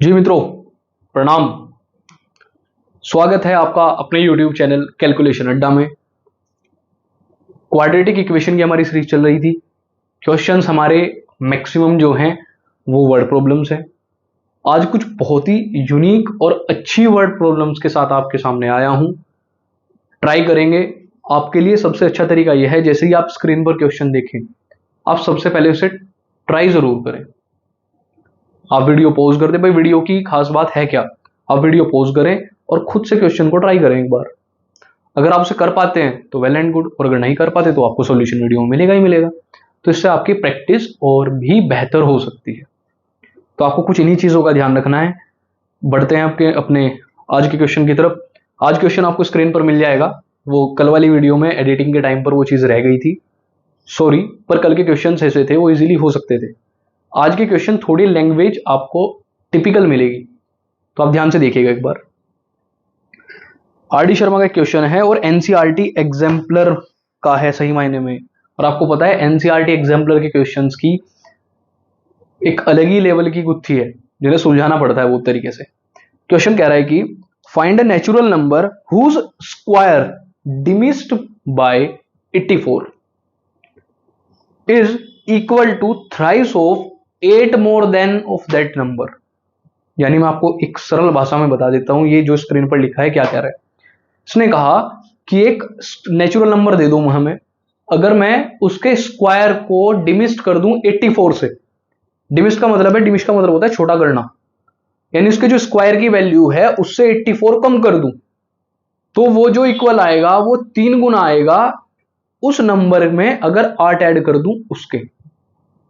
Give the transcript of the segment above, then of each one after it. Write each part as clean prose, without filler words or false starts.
जी मित्रों, प्रणाम। स्वागत है आपका अपने YouTube चैनल कैलकुलेशन अड्डा में। क्वाड्रेटिक इक्वेशन की हमारी सीरीज चल रही थी। क्वेश्चंस हमारे मैक्सिमम जो हैं वो वर्ड प्रॉब्लम्स हैं। आज कुछ बहुत ही यूनिक और अच्छी वर्ड प्रॉब्लम्स के साथ आपके सामने आया हूं। ट्राई करेंगे। आपके लिए सबसे अच्छा तरीका यह है, जैसे ही आप स्क्रीन पर क्वेश्चन देखें, आप सबसे पहले उसे ट्राई जरूर करें। आप वीडियो पॉज कर दें। भाई वीडियो की खास बात है क्या, आप वीडियो पॉज करें और खुद से क्वेश्चन को ट्राई करें एक बार। अगर आप उसे कर पाते हैं तो वेल एंड गुड, और अगर नहीं कर पाते तो आपको सॉल्यूशन वीडियो में मिलेगा ही मिलेगा। तो इससे आपकी प्रैक्टिस और भी बेहतर हो सकती है। तो आपको कुछ इन्हीं चीज़ों का ध्यान रखना है। बढ़ते हैं आपके अपने आज के क्वेश्चन की तरफ। आज क्वेश्चन आपको स्क्रीन पर मिल जाएगा। वो कल वाली वीडियो में एडिटिंग के टाइम पर वो चीज़ रह गई थी, सॉरी, पर कल के क्वेश्चन ऐसे थे, वो इजीली हो सकते थे। आज के क्वेश्चन थोड़ी लैंग्वेज आपको टिपिकल मिलेगी, तो आप ध्यान से देखिएगा एक बार। आर डी शर्मा का क्वेश्चन है और एनसीईआरटी एग्जाम्पलर का है सही मायने में। और आपको पता है एनसीईआरटी एग्जाम्पलर के क्वेश्चंस की एक अलग ही लेवल की गुत्थी है, जिन्हें सुलझाना पड़ता है वो तरीके से। क्वेश्चन कह रहा है कि find a natural number whose square diminished by 84 is equal to thrice of 8 more than of that number. यानी मैं आपको एक सरल भाषा में बता देता हूं, ये जो स्क्रीन पर लिखा है क्या कह रहा है। इसने कहा कि एक नेचुरल नंबर दे दो हमें, अगर मैं उसके स्क्वायर को डिमिस्ट कर दूं 84 से। डिमिस्ट का मतलब होता है छोटा करना, यानी उसके जो स्क्वायर की वैल्यू है उससे 84 कम कर दूं, तो वो जो इक्वल आएगा वो 3 गुना आएगा उस नंबर में अगर 8 ऐड कर दूं उसके।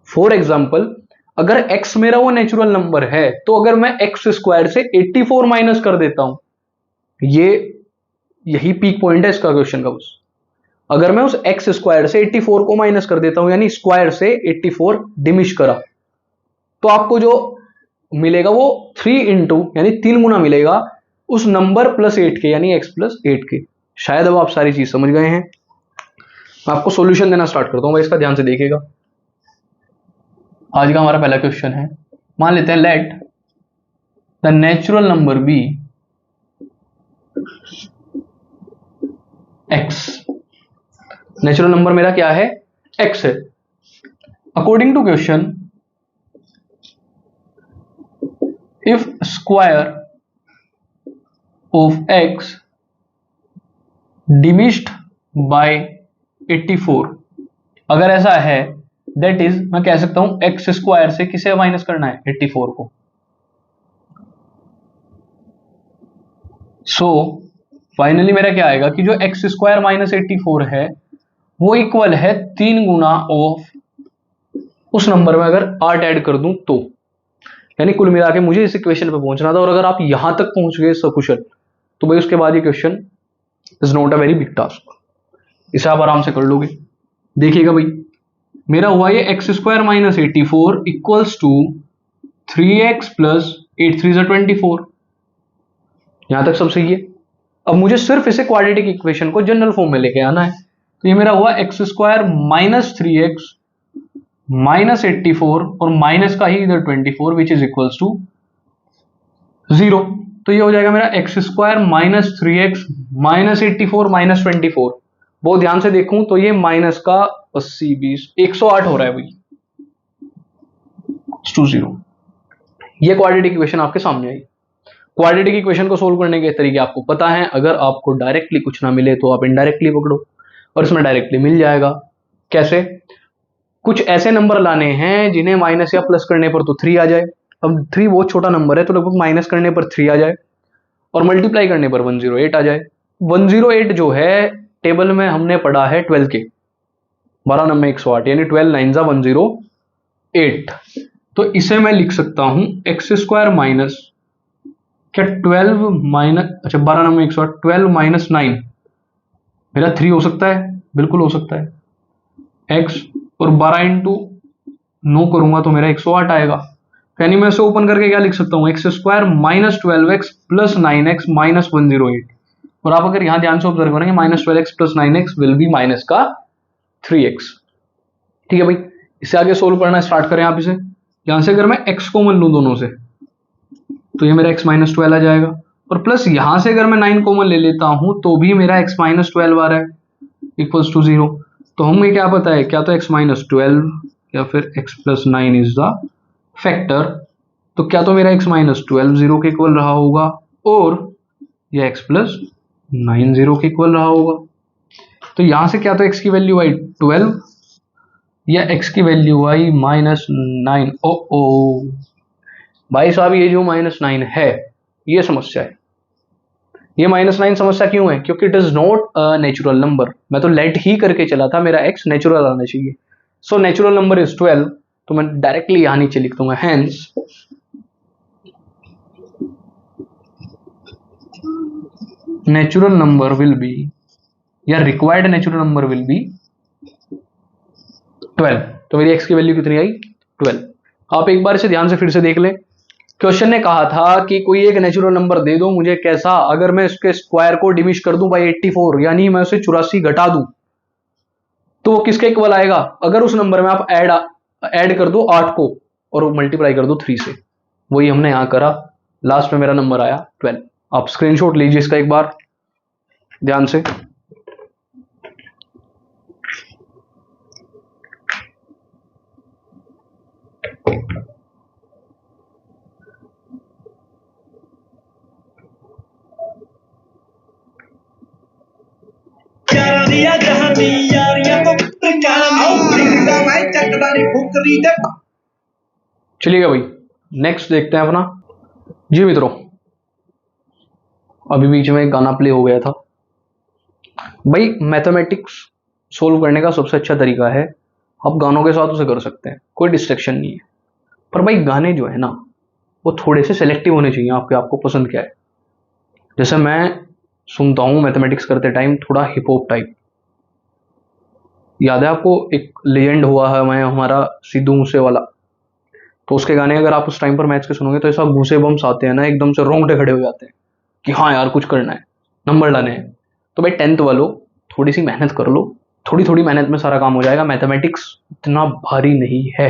फॉर एग्जाम्पल, अगर x मेरा वो नेचुरल नंबर है, तो अगर मैं x स्क्वायर से 84 माइनस कर देता हूं, यही पीक पॉइंट है इसका क्वेश्चन का। बस अगर मैं उस x स्क्वायर से 84 को माइनस कर देता हूं, यानी स्क्वायर से 84 डिमिश करा, तो आपको जो मिलेगा वो 3 इंटू यानी 3 गुना मिलेगा उस नंबर प्लस 8 के, यानी x प्लस 8 के। शायद अब आप सारी चीज समझ गए हैं। मैं आपको सॉल्यूशन देना स्टार्ट करता हूं भाई, इसका ध्यान से देखिएगा। आज का हमारा पहला क्वेश्चन है, मान लेते हैं let the natural number be x। Natural number मेरा क्या है, x है। According to question, if square of x diminished by 84, अगर ऐसा है, दैट इज मैं कह सकता हूं x स्क्वायर से किसे माइनस करना है, 84 को। सो फाइनली मेरा क्या आएगा कि जो x स्क्वायर माइनस 84 है वो इक्वल है 3 गुना ऑफ उस नंबर में अगर 8 ऐड कर दूं तो। यानी कुल मिला के मुझे इस इक्वेशन पे पहुंचना था, और अगर आप यहां तक पहुंच गए सकुशल, तो भाई उसके बाद ये question is not a very big task, इसे आप आराम से कर लोगे। देखिएगा भाई, मेरा हुआ ये X square minus 84 equals to 3x plus 8 3 24। यहां तक सब सही है। अब मुझे सिर्फ इसे क्वाड्रेटिक इक्वेशन को जनरल फॉर्म में लेके आना है। तो ये मेरा हुआ x square minus 3x minus 84 और माइनस का ही इधर 24 विच इज इक्वल्स टू 0। तो ये हो जाएगा मेरा x square minus 3x minus 84 minus 24। बहुत ध्यान से देखूं तो ये माइनस का 80 20 108 हो रहा है भाई, 20। ये क्वाड्रेटिक इक्वेशन आपके सामने आई। क्वाड्रेटिक इक्वेशन को सोल्व करने के तरीके आपको पता है। अगर आपको डायरेक्टली कुछ ना मिले तो आप इनडायरेक्टली पकड़ो, और इसमें डायरेक्टली मिल जाएगा। कैसे? कुछ ऐसे नंबर लाने हैं जिन्हें माइनस या प्लस करने पर तो 3 आ जाए। अब 3 बहुत छोटा नंबर है, तो लगभग माइनस करने पर 3 आ जाए और मल्टीप्लाई करने पर 108 आ जाए। 108 जो है टेबल में हमने पढ़ा है 12 के, 12 नंबर 108, यानी 12 9 108। तो इसे मैं लिख सकता हूं एक्स स्क्वायर माइनस क्या 12 माइनस, अच्छा 12 नंबर 108, 12 माइनस 9 मेरा 3 हो सकता है, बिल्कुल हो सकता है x, और 12 इंटू 9 करूंगा तो मेरा 108 आएगा। यानी मैं इसे ओपन करके क्या लिख सकता हूं, x square minus 12x plus 9x minus 108। और आप अगर यहां ध्यान से ऑब्जर्व करेंगे, minus 12x plus 9x will be minus का 3x। ठीक है भाई, इसे आगे सोल्व करना स्टार्ट करें आप इसे। यहां से अगर मैं x कॉमन लूं दोनों से, तो ये मेरा x माइनस 12 आ जाएगा, और प्लस यहां से अगर मैं 9 कॉमन ले लेता हूं तो भी मेरा x माइनस 12 आ रहा है इक्वल्स टू 0। तो हमें क्या पता है, क्या तो x माइनस 12 या फिर x plus 9 is the factor. तो क्या तो मेरा x माइनस 12 0 के इक्वल रहा होगा, और यह x प्लस 9 0 के इक्वल रहा होगा। तो यहां से क्या तो x की वैल्यू आई 12 या x की वैल्यू आई माइनस 9। ओ भाई साहब, ये जो माइनस 9 है ये समस्या है। ये माइनस 9 समस्या क्यों है? क्योंकि it is not a natural number. मैं तो लेट ही करके चला था, मेरा x नेचुरल आना चाहिए। सो नेचुरल नंबर इज 12, तो मैं डायरेक्टली यहां नीचे लिख दूंगा hence natural number will be, या required natural number will be 12। तो मेरी x की वैल्यू कितनी आई? 12। आप एक बार इसे ध्यान से फिर से देख लें। क्वेश्चन ने कहा था कि कोई एक नेचुरल नंबर दे दो मुझे, कैसा? अगर मैं इसके स्क्वायर को डिमिश कर दूं बाय 84, यानी मैं उसे 84 घटा दूं, तो वो किसके इक्वल आएगा? अगर उस नंबर में आप ऐड कर दो 8 को और मल्टीप्लाई कर दो 3 से। वही हमने यहां करा, लास्ट में मेरा नंबर आया 12। आप स्क्रीनशॉट लीजिए इसका एक बार ध्यान से। चलिएगा भाई, नेक्स्ट देखते हैं अपना। जी मित्रों, अभी बीच में एक गाना प्ले हो गया था। भाई मैथमेटिक्स सोल्व करने का सबसे अच्छा तरीका है आप गानों के साथ उसे कर सकते हैं, कोई डिस्ट्रैक्शन नहीं है। पर भाई गाने जो है ना, वो थोड़े से सेलेक्टिव होने चाहिए, आपको पसंद क्या है। जैसे मैं सुनता हूँ मैथमेटिक्स करते टाइम थोड़ा हिप हॉप टाइप। याद है आपको, एक लेजेंड हुआ है मैं हमारा सिद्धू मूसे वाला, तो उसके गाने अगर आप उस टाइम पर मैथ्स के सुनोगे तो ऐसा घूसे बम्स आते हैं ना, एकदम से रोंगटे खड़े हो जाते हैं कि हाँ यार कुछ करना है, नंबर लाने हैं। तो भाई 10th वालों, थोड़ी सी मेहनत कर लो, थोड़ी थोड़ी मेहनत में सारा काम हो जाएगा। मैथमेटिक्स इतना भारी नहीं है,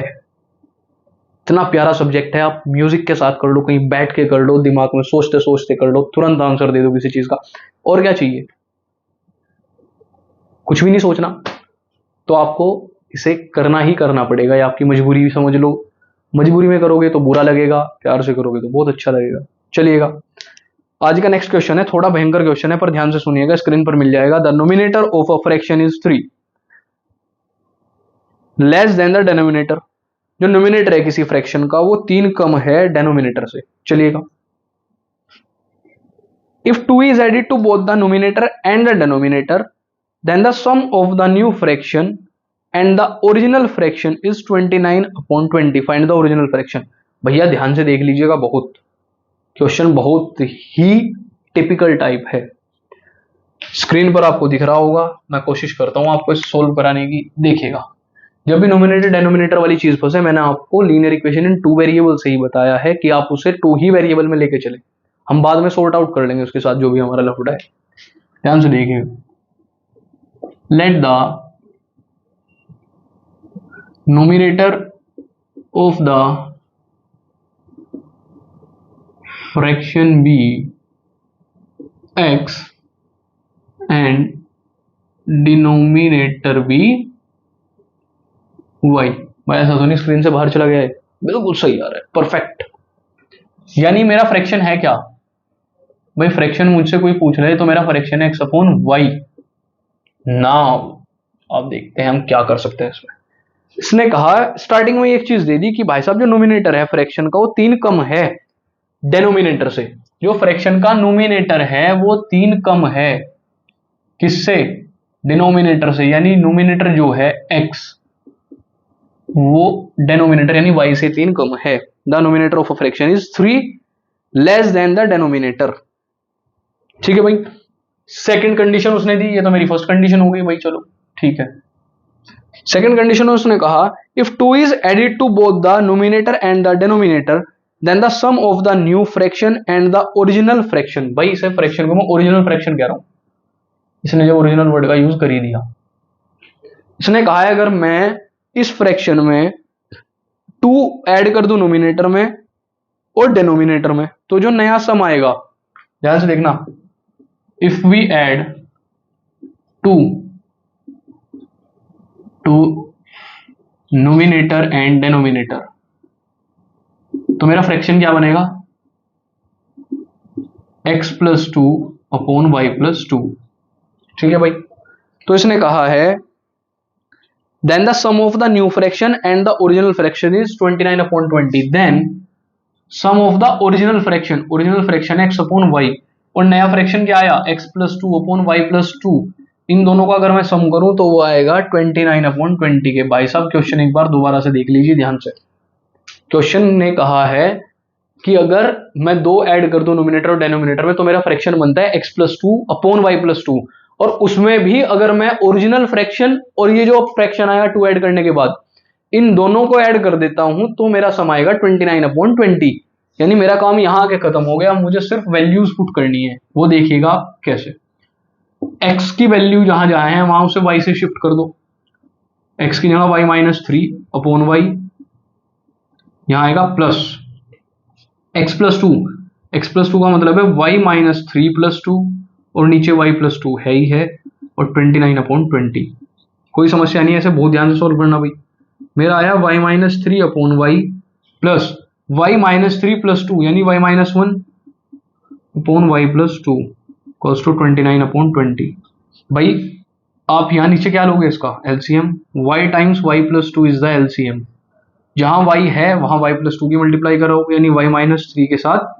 इतना प्यारा सब्जेक्ट है। आप म्यूजिक के साथ कर लो, कहीं बैठ के कर लो, दिमाग में सोचते सोचते कर लो, तुरंत आंसर दे दो किसी चीज का। और क्या चाहिए? कुछ भी नहीं सोचना। तो आपको इसे करना ही करना पड़ेगा, या आपकी मजबूरी भी समझ लो। मजबूरी में करोगे तो बुरा लगेगा, प्यार से करोगे तो बहुत अच्छा लगेगा। चलिएगा, आज का नेक्स्ट क्वेश्चन है, थोड़ा भयंकर क्वेश्चन है पर ध्यान से सुनिएगा, स्क्रीन पर मिल जाएगा। The numerator of a fraction is 3 less than the denominator. जो नोमिनेटर है किसी फ्रैक्शन का वो 3 कम है डेनोमिनेटर से। चलिएगा, if 2 is added to both the numerator and the denominator, then the sum of the new fraction and the original fraction is 29/20। find the original fraction। भैया ध्यान से देख लीजिएगा, बहुत क्वेश्चन बहुत ही टिपिकल टाइप है। स्क्रीन पर आपको दिख रहा होगा, मैं कोशिश करता हूं आपको इसे सोल्व कराने की। देखिएगा, जब भी नोमिनेटर डेनोमिनेटर वाली चीज फंसे, मैंने आपको लीनियर इक्वेशन इन 2 वेरिएबल से ही बताया है कि आप उसे 2 ही वेरिएबल में लेके चले। हम बाद में सॉर्ट आउट कर लेंगे उसके साथ जो भी हमारा लफड़ा है। ध्यान से देखिए, let the numerator of the fraction be x and denominator be y। भाई ऐसा तो नहीं स्क्रीन से बाहर चला गया है? बिल्कुल सही आ रहा है, परफेक्ट। यानी मेरा फ्रैक्शन है क्या? भाई फ्रैक्शन मुझसे कोई पूछ रहा है तो मेरा फ्रैक्शन है x/y। नाउ अब देखते हैं हम क्या कर सकते हैं इसमें। इसने कहा स्टार्टिंग में एक चीज दे दी कि भाई साहब जो नोमिनेटर है फ्रैक्शन का वो 3 कम है डेनोमिनेटर से। जो फ्रैक्शन का नोमिनेटर है वो 3 कम है किससे? डिनोमिनेटर से। यानी नोमिनेटर जो है x, वो डेनोमिनेटर यानी y से 3 कम है। The numerator of a fraction is 3 less than the denominator. ठीक है भाई, सेकंड कंडीशन उसने दी, ये तो मेरी फर्स्ट कंडीशन हो गई भाई। चलो ठीक है, सेकंड कंडीशन में उसने कहा if 2 is added to both the numerator and the denominator, then the sum of the new fraction and the original fraction. भाई इसे फ्रैक्शन को मैं ओरिजिनल फ्रैक्शन कह रहा हूं, इसने जो ओरिजिनल वर्ड का यूज कर ही दिया। इसने कहा है अगर मैं इस फ्रैक्शन में 2 ऐड कर दूं नोमिनेटर में और डिनोमिनेटर में। तो जो नया सम आएगा, ध्यान से देखना, if we add two numerator and denominator, तो मेरा फ्रैक्शन क्या बनेगा, x plus two upon Y plus two. ठीक है भाई। तो इसने कहा है then the sum of the new fraction and the original fraction is 29 upon 20, then sum of the original fraction x upon y, और नया फ्रैक्शन क्या आया, x plus two upon Y plus two. इन दोनों का अगर मैं सम करूं तो वो आएगा 29 अपॉन 20 के। भाई साहब क्वेश्चन एक बार दोबारा से देख लीजिए ध्यान से। क्वेश्चन ने कहा है कि अगर मैं दो ऐड कर दूं नोमिनेटर और डिनोमिनेटर में, तो मेरा फ्रैक्शन बनता है x plus two upon Y plus two, और उसमें भी अगर मैं ओरिजिनल फ्रैक्शन और ये जो फ्रैक्शन आया टू ऐड करने के बाद, इन दोनों को ऐड कर देता हूं तो मेरा सम आएगा 29 अपॉन 20। यानी मेरा काम यहां आके खत्म हो गया, मुझे सिर्फ वैल्यूज पुट करनी है। वो देखिएगा कैसे, x की वैल्यू जहां जहां है वहां उसे y से शिफ्ट कर दो। x की जगह y minus three upon Y, यहां आएगा प्लस x प्लस टू का मतलब है y minus three plus two, और नीचे y प्लस टू है ही है, और 29 अपॉन 20। कोई समस्या नहीं है, ऐसे बहुत ध्यान से सोल्व करना भाई। मेरा आया y minus three upon Y plus y minus three plus two, यानी y minus one upon Y plus two equals to 29 upon 20। भाई आप यहाँ नीचे क्या लोगे, इसका LCM, y times Y plus two is the LCM. जहां y है वहां y प्लस टू की मल्टीप्लाई करो, यानी y माइनस थ्री के साथ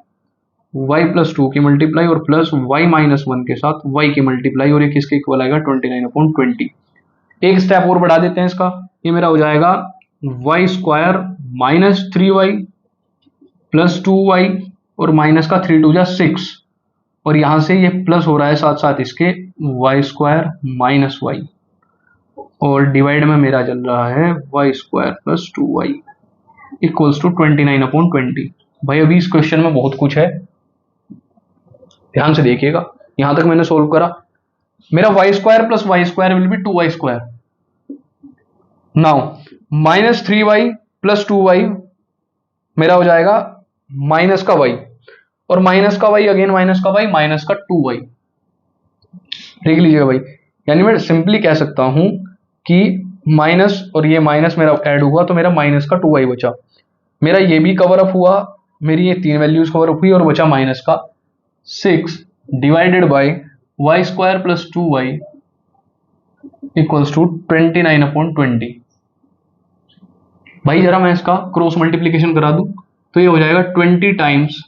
y प्लस टू की मल्टीप्लाई, और प्लस y माइनस वन के साथ y की मल्टीप्लाई, और ये किसके इक्वल आएगा 29 अपॉन 20। एक स्टेप और बढ़ा देते हैं इसका, ये मेरा हो जाएगा Y square minus three Y plus two Y, और माइनस का थ्री टू जा सिक्स, और यहां से ये प्लस हो रहा है साथ साथ इसके वाई स्क्वायर माइनस वाई, और डिवाइड में मेरा चल रहा है Y square plus two Y equals to 29 upon 20। भाई अभी इस क्वेश्चन में बहुत कुछ है, ध्यान से देखिएगा। यहां तक मैंने सोल्व करा, मेरा Y square plus Y square will be two Y square. Now minus three Y plus two Y मेरा हो जाएगा माइनस का वाई, और माइनस का वाई अगेन माइनस का वाई, माइनस का टू वाई। देख लीजिएगा भाई, यानी मैं सिंपली कह सकता हूं कि माइनस और ये माइनस मेरा ऐड हुआ तो मेरा माइनस का टू वाई बचा। मेरा ये भी कवर अप हुआ, मेरी ये तीन वैल्यूज कवर अप हुई, और बचा माइनस का six divided by Y square plus two Y equals to 29 upon 20। भाई जरा मैं इसका क्रॉस मल्टीप्लीकेशन करा दूं तो ये हो जाएगा 20 times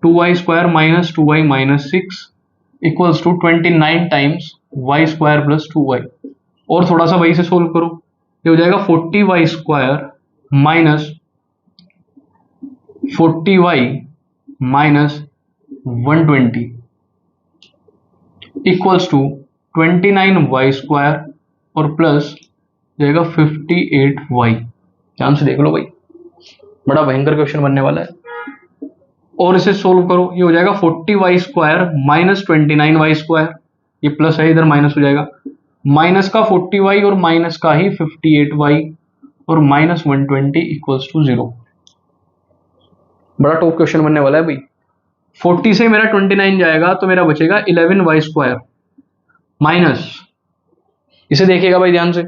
two Y square minus two Y minus six equals to 29 times Y square plus two Y. और थोड़ा सा वही से सोल्व करो, ये हो जाएगा 40 Y square minus 40 Y minus 120 equals to 29 Y square और प्लस जाएगा 58 वाई। ध्यान से देख लो भाई, बड़ा भयंकर क्वेश्चन बनने वाला है। और इसे सोल्व करो, ये हो जाएगा 40 Y square minus 29 Y square, ये प्लस है इधर माइनस हो जाएगा, माइनस का 40 वाई और माइनस का ही 58 वाई और माइनस 120 इक्वल्स टू 0। बड़ा टॉप क्वेश्चन बनने वाला है भाई। 40 से मेरा 29 जाएगा तो मेरा बचेगा 11 वाई स्क्वायर माइनस, इसे देखिएगा भाई ध्यान से,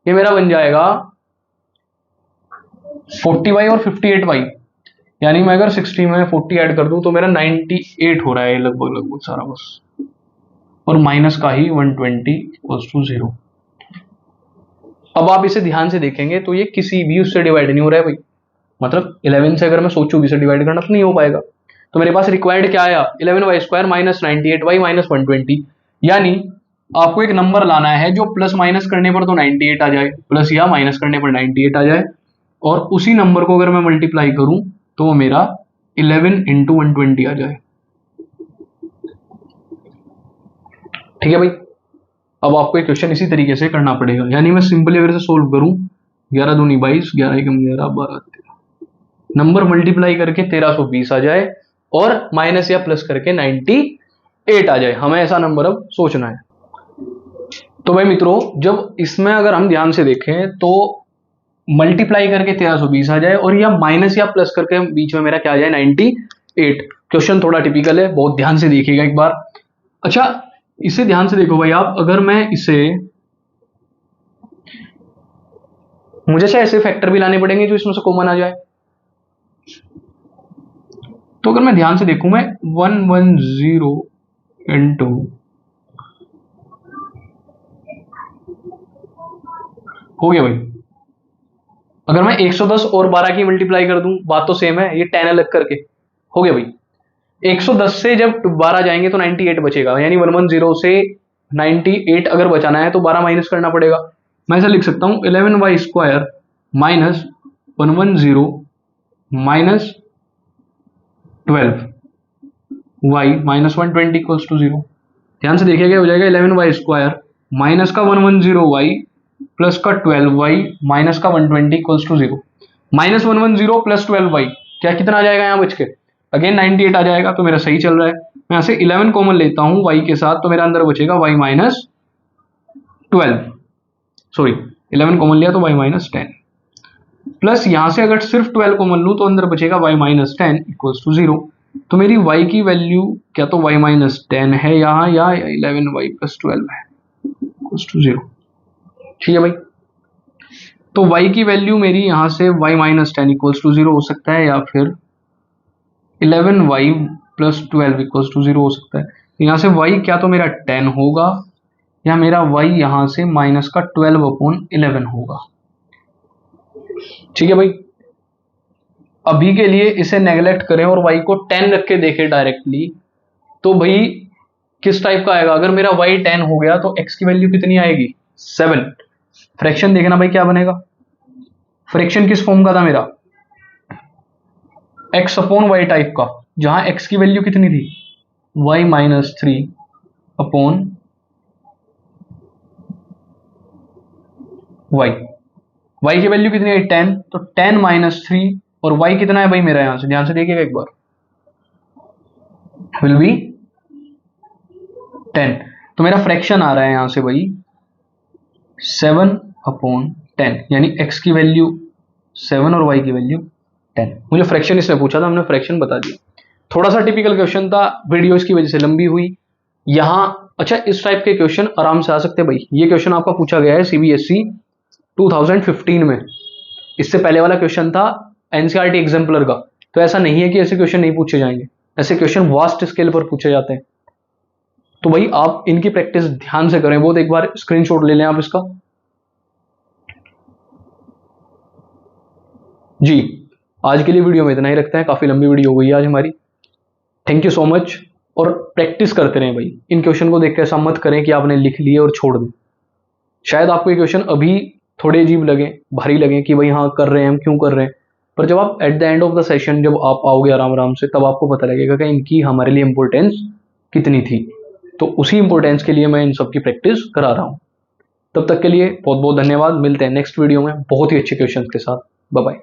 ये मेरा बन जाएगा 40 वाई और 58 वाई, यानी मैं अगर 60 में 40 ऐड कर दूं तो मेरा 98 हो रहा है लगभग सारा बस, और माइनस का ही 120 इक्वल्स टू 0। अब आप इसे ध्यान से देखेंगे तो ये किसी भी उससे डिवाइड नहीं हो रहा है भाई, मतलब 11 से अगर मैं सोचूं भी से डिवाइड करना तो नहीं हो पाएगा। तो मेरे पास रिक्वायर्ड क्या आया, 11 y square minus 98 y minus 120, यानी आपको एक नंबर लाना है जो प्लस माइनस करने पर तो 98 आ जाए, प्लस या माइनस करने पर 98 आ जाए, और उसी नंबर को अगर मैं मल्टीप्लाई करूं तो वो मेरा 11 इंटू 120 आ जाए। ठीक है भाई, अब आपको एक क्वेश्चन इसी तरीके से करना पड़ेगा, यानी मैं सिंपली अगर इसे सोल्व करूं 11 दूनी 22, 11 एकम 11, 12 13, नंबर मल्टीप्लाई करके 1320 आ जाए और माइनस या प्लस करके 98 आ जाए, हमें ऐसा नंबर अब सोचना है। तो भाई मित्रों, जब इसमें अगर हम ध्यान से देखें तो मल्टीप्लाई करके 1320 आ जाए और या माइनस या प्लस करके बीच में मेरा क्या आ जाए 98। क्वेश्चन थोड़ा टिपिकल है, बहुत ध्यान से देखिएगा एक बार। अच्छा इसे ध्यान से देखो भाई आप, अगर मैं इसे, मुझे शायद ऐसे फैक्टर भी लाने पड़ेंगे जो इसमें से कॉमन आ जाए। तो अगर मैं ध्यान से देखूं, मैं 110 इंटू हो गया भाई। अगर मैं 110 और 12 की मल्टीप्लाई कर दूं, बात तो सेम है, ये 10 अलग करके हो गया भाई। 110 से जब 12 जाएंगे तो 98 बचेगा, यानी 110 से 98 अगर बचाना है तो 12 माइनस करना पड़ेगा। मैं ऐसा लिख सकता हूं 11y² minus 110 minus 12y minus 120 equals to 0। ध्यान से देखिए क्या हो जाएगा, 11y² माइनस का 110y प्लस का 12y माइनस का 120 equals to 0। Minus 110 plus 12y क्या कितना आ जाएगा यहाँ बच के, अगेन 98 आ जाएगा, तो मेरा सही चल रहा है। मैं यहाँ से 11 कॉमन लेता हूँ y के साथ, तो मेरा अंदर बचेगा y माइनस 12, सॉरी 11 कॉमन लिया तो y माइनस 10, प्लस यहाँ से अगर सिर्फ 12 कॉमन लूँ तो अंदर बचेगा y माइनस 10 इक्वल्स टू 0। तो मेरी y की वैल्यू क्या तो y माइनस 10 है यहाँ, या 11y प्लस 12 है इक्वल्स टू 0। ठीक है भाई, तो y की वैल्यू मेरी यहाँ से y माइनस 10 इक्वल्स टू 0 हो सकता है, या फिर 11y प्लस 12 इक्वल्स टू 0 हो सकता है। यहाँ से y क्या तो मेरा 10 होगा, या मेरा y यहाँ से माइनस का 12/11 होगा। ठीक है भाई, अभी के लिए इसे नेगलेक्ट करें और y को 10 रख के देखें डायरेक्टली, तो भाई किस टाइप का आएगा। अगर मेरा y 10 हो गया तो x की वैल्यू कितनी आएगी 7। फ्रैक्शन देखना भाई क्या बनेगा, फ्रैक्शन किस फॉर्म का था मेरा, x अपॉन y टाइप का, जहां x की वैल्यू कितनी थी y माइनस 3 अपॉन y की वैल्यू कितनी है 10, तो 10 माइनस 3 और y कितना है भाई मेरा, यहां से ध्यान से देखिएगा एक बार, विल बी 10। तो मेरा फ्रैक्शन आ रहा है यहां से भाई 7 अपॉन 10, यानी x की वैल्यू 7 और y की वैल्यू 10। मुझे फ्रैक्शन इसने पूछा था, हमने फ्रैक्शन बता दिया। थोड़ा सा टिपिकल क्वेश्चन था, वीडियो इसकी वजह से लंबी हुई यहां। अच्छा इस टाइप के क्वेश्चन आराम से आ सकते हैं भाई। ये क्वेश्चन आपका पूछा गया है सीबीएसई 2015 में, इससे पहले वाला क्वेश्चन था एनसीईआरटी एग्जाम्पलर का। तो ऐसा नहीं है कि ऐसे क्वेश्चन नहीं पूछे जाएंगे, ऐसे क्वेश्चन वास्ट स्केल पर पूछे जाते हैं। तो भाई आप इनकी प्रैक्टिस ध्यान से करें, बहुत एक बार स्क्रीनशॉट ले लें आप इसका। जी आज के लिए वीडियो में इतना ही रखते हैं, काफी लंबी वीडियो हो गई आज हमारी। थैंक यू सो मच, और प्रैक्टिस करते रहें भाई। इन क्वेश्चन को देख के ऐसा मत करें कि आपने लिख लिए और छोड़ दें। शायद आपको ये क्वेश्चन अभी थोड़े अजीब लगे, भारी लगे कि भाई हाँ कर रहे हैं हम, क्यों कर रहे हैं, पर जब आप at the end of the session जब आप आओगे आराम आराम से, तब आपको पता लगेगा कि इनकी हमारे लिए इंपॉर्टेंस कितनी थी। तो उसी इंपॉर्टेंस के लिए मैं इन सब की प्रैक्टिस करा रहा हूँ। तब तक के लिए बहुत बहुत धन्यवाद, मिलते हैं नेक्स्ट वीडियो में बहुत ही अच्छे क्वेश्चन के साथ। Bye bye.